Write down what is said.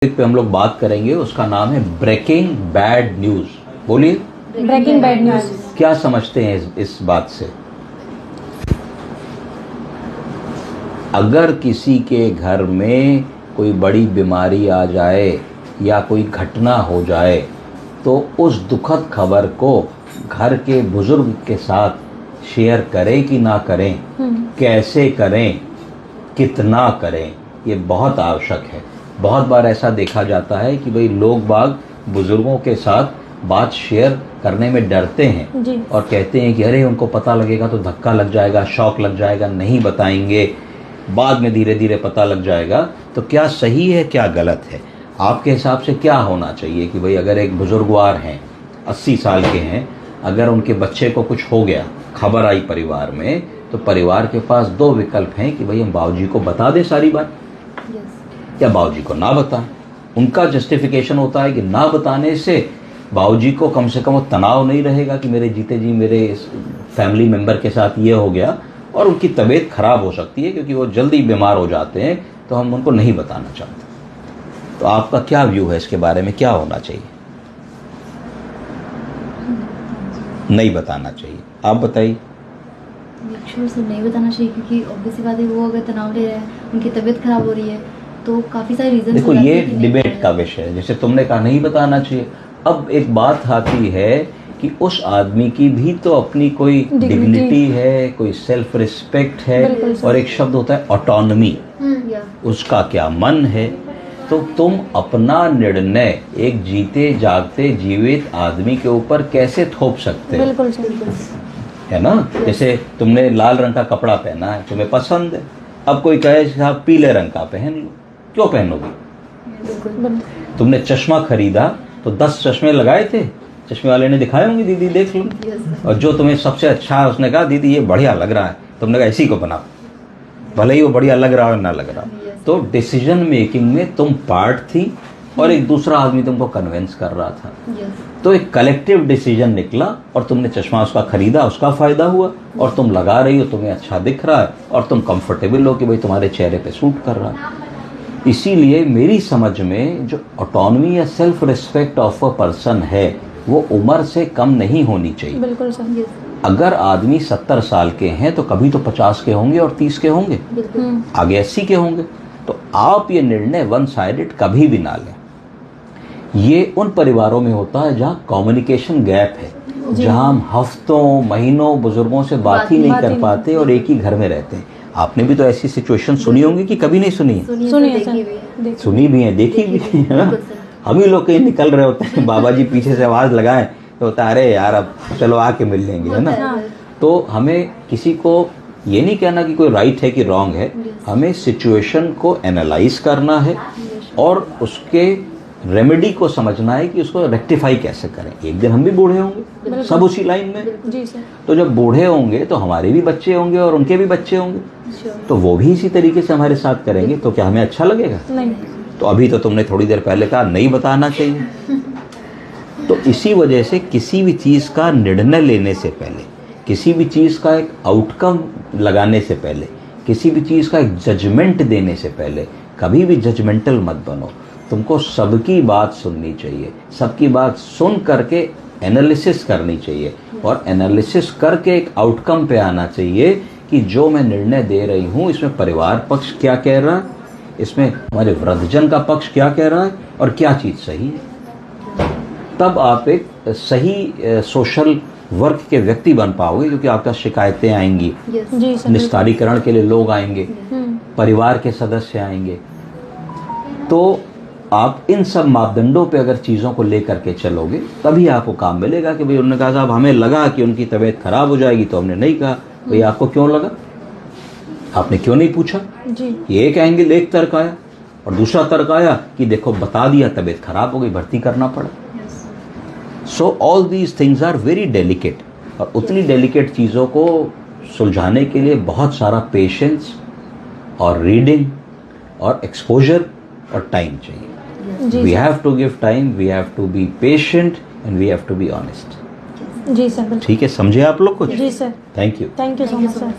पे हम लोग बात करेंगे, उसका नाम है ब्रेकिंग बैड न्यूज। बोलिए। Breaking bad news. क्या समझते हैं इस बात से? अगर किसी के घर में कोई बड़ी बीमारी आ जाए या कोई घटना हो जाए तो उस दुखद खबर को घर के बुजुर्ग के साथ शेयर करें कि ना करें, कैसे करें, कितना करें, ये बहुत आवश्यक है। बहुत बार ऐसा देखा जाता है कि भाई लोग बाग बुजुर्गों के साथ बात शेयर करने में डरते हैं जी। और कहते हैं कि अरे उनको पता लगेगा तो धक्का लग जाएगा, शॉक लग जाएगा, नहीं बताएंगे, बाद में धीरे धीरे पता लग जाएगा। तो क्या सही है, क्या गलत है? आपके हिसाब से क्या होना चाहिए कि भाई अगर एक बुजुर्गवार हैं, 80 साल के हैं, अगर उनके बच्चे को कुछ हो गया, खबर आई परिवार में, तो परिवार के पास दो विकल्प हैं कि भाई हम बाबूजी को बता दें सारी बात या बाबूजी को ना बताएं। उनका जस्टिफिकेशन होता है कि ना बताने से बाबूजी को कम से कम वो तनाव नहीं रहेगा कि मेरे जीते जी मेरे फैमिली मेंबर के साथ ये हो गया, और उनकी तबीयत खराब हो सकती है क्योंकि वो जल्दी बीमार हो जाते हैं, तो हम उनको नहीं बताना चाहते। तो आपका क्या व्यू है इसके बारे में, क्या होना चाहिए? नहीं बताना चाहिए। आप बताइए। श्योर से नहीं बताना चाहिए क्योंकि ऑब्वियस बात है, वो अगर तनाव ले रहे हैं, उनकी तबीयत खराब हो रही है, तो काफ़ी सारे रीजन। देखो ये डिबेट का विषय है, जैसे तुमने कहा नहीं बताना चाहिए। अब एक बात आती है कि उस आदमी की भी तो अपनी कोई डिग्निटी है, कोई सेल्फ रिस्पेक्ट है, और एक शब्द होता है ऑटोनॉमी। उसका क्या मन है? तो तुम अपना निर्णय एक जीते जागते जीवित आदमी के ऊपर कैसे थोप सकते हो? बिल्कुल सही है ना। जैसे तुमने लाल रंग का कपड़ा पहना है, तुम्हें पसंद है, अब कोई कहे साहब पीले रंग का पहन लो, क्यों पहनोगे? तुमने चश्मा खरीदा तो 10 चश्मे लगाए थे, चश्मे वाले ने दिखाए होंगे दीदी देख लो, और जो तुम्हें सबसे अच्छा है उसने कहा दीदी ये बढ़िया लग रहा है, तुमने कहा इसी को बनाओ, भले ही वो बढ़िया लग रहा हो ना लग रहा। तो डिसीजन मेकिंग में तुम पार्ट थी और एक दूसरा आदमी तुमको कन्विंस कर रहा था। तो एक कलेक्टिव डिसीजन निकला और तुमने चश्मा उसका खरीदा, उसका फायदा हुआ, और तुम लगा रही हो, तुम्हें अच्छा दिख रहा है और तुम कंफर्टेबल हो कि भाई तुम्हारे चेहरे पे सूट कर रहा है। इसीलिए मेरी समझ में जो ऑटोनॉमी या self respect of a person है वो उम्र से कम नहीं होनी चाहिए। बिल्कुल सही। अगर आदमी 70 साल के हैं तो कभी तो 50 के होंगे और 30 के होंगे, आगे 80 के होंगे। तो आप ये निर्णय वन साइडेड कभी भी ना लें। ये उन परिवारों में होता है जहाँ कम्युनिकेशन गैप है, जहाँ हम हफ्तों महीनों बुजुर्गों से बात ही नहीं कर पाते और एक ही घर में रहते हैं। आपने भी तो ऐसी सिचुएशन सुनी होंगी कि कभी नहीं सुनी है? सुनी भी है, देखी भी है ना। हम ही लोग कहीं निकल रहे होते हैं, बाबा जी पीछे से आवाज लगाएं तो होता है अरे यार अब चलो आके मिल लेंगे, है ना। तो हमें किसी को ये नहीं कहना कि कोई राइट है कि रॉन्ग है, हमें सिचुएशन को एनालाइज करना है और उसके रेमेडी को समझना है कि उसको रेक्टिफाई कैसे करें। एक दिन हम भी बूढ़े होंगे, सब उसी लाइन में जी सर। तो जब बूढ़े होंगे तो हमारे भी बच्चे होंगे और उनके भी बच्चे होंगे, तो वो भी इसी तरीके से हमारे साथ करेंगे, तो क्या हमें अच्छा लगेगा? नहीं। तो अभी तो तुमने थोड़ी देर पहले कहा नहीं बताना चाहिए। तो इसी वजह से किसी भी चीज़ का निर्णय लेने से पहले, किसी भी चीज़ का एक आउटकम लगाने से पहले, किसी भी चीज़ का एक जजमेंट देने से पहले कभी भी जजमेंटल मत बनो। तुमको सबकी बात सुननी चाहिए, सबकी बात सुन करके एनालिसिस करनी चाहिए और एनालिसिस करके एक आउटकम पे आना चाहिए कि जो मैं निर्णय दे रही हूँ इसमें परिवार पक्ष क्या कह रहा है, इसमें हमारे वृद्धजन का पक्ष क्या कह रहा है और क्या चीज़ सही है। तब आप एक सही सोशल वर्क के व्यक्ति बन पाओगे, क्योंकि आपका शिकायतें आएंगी, निस्तारीकरण के लिए लोग आएंगे, परिवार के सदस्य आएंगे। तो आप इन सब मापदंडों पे अगर चीज़ों को लेकर के चलोगे तभी आपको काम मिलेगा। कि भाई उन्होंने कहा साहब हमें लगा कि उनकी तबीयत खराब हो जाएगी, तो हमने नहीं कहा। भाई आपको क्यों लगा, आपने क्यों नहीं पूछा जी। ये एक एंगल, एक तर्क आया, और दूसरा तर्क आया कि देखो बता दिया, तबीयत खराब हो गई, भर्ती करना पड़ा। So all these things are very delicate, और उतनी डेलिकेट चीज़ों को सुलझाने के लिए बहुत सारा पेशेंस और रीडिंग और एक्सपोजर और टाइम चाहिए। We have to give time, we have to be patient and we have to be honest. जी सर। ठीक है, समझे आप लोग कुछ? जी sir. Thank you. Thank you so much sir.